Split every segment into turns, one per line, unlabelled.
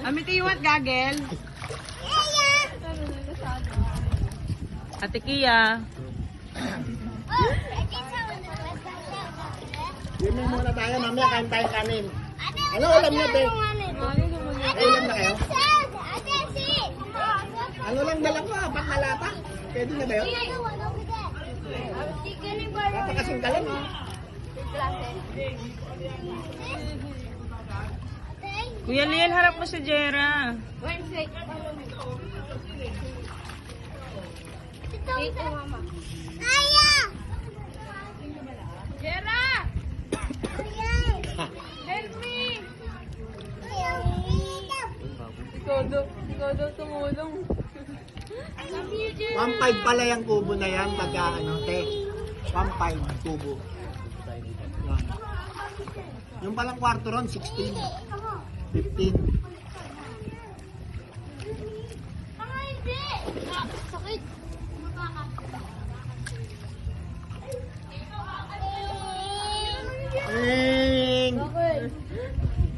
Amity, you want gagel? Ate Kia.
Swimming muna tayo, mamaya kain tayo kanin. Ano ulam niyo, be? May ulam na kayo? Ano lang dala ko, apat na lata? Pwede na ba yun? Napakasing kalan, ha?
Kuya Liel, harap mo si Jera. Jera! Help me! Ikaw daw tumulong.
1.5 pala yung kubo na yan, pagka ano, te. 1.5 kubo. Yan. Yung palang kwarto ron, 16. 15.
Sakit.
Ring!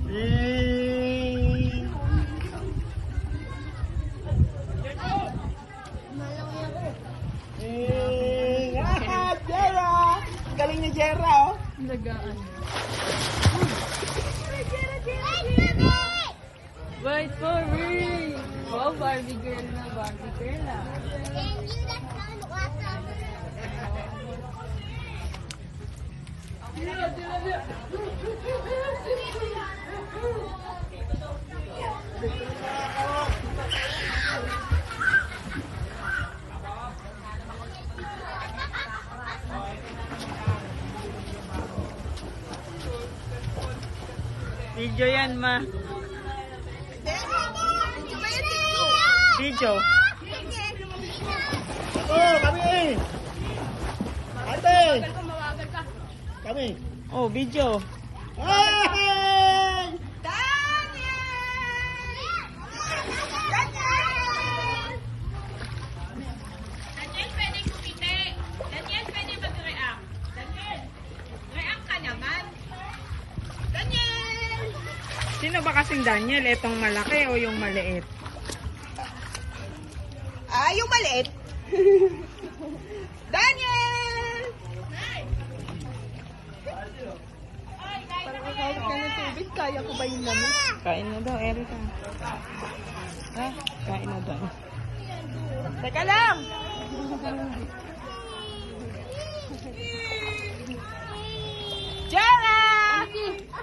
Ring! Ring! Ah, Jera! Galing ni Jera, oh.
Nagaan. Wait for me! Wow, Barbie girl na, Barbie girl na. Video yan, ma. Video.
Oh, kami! Ate! Kami!
Oh, video.
Hey!
Daniel, pwedeng kumite. Daniel, pwede mag-react. Daniel, react ka naman. Daniel!
Sino ba kasing Daniel? Etong malaki o yung maliit? Ah, yung maliit. Daniel! Parang kahit ka ng tubig, kaya ko ba yung lamig? Kain na daw, Erika. Ah, kain na daw. Teka lang! Jara!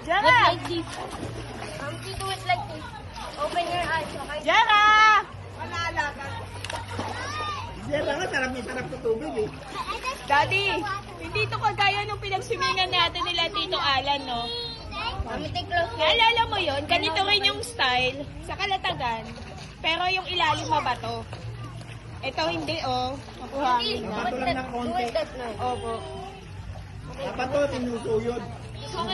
Jara!
Like this. Do it like this. Open your eyes, okay?
Jara!
Jera nga, sarap na tubig eh.
Daddy, hindi to kagaya nung pinagswimingan natin nila Tito Alan, no?
Mami, take close.
Naalala mo yun? Ganito rin yung style sa Kalatagan. Pero yung ilalim mabato. Ito hindi, oh. Makuhangin na.
Dapat lang ng
Do
konti.
it that night.
Opo.
Dapat to, tinusuyod.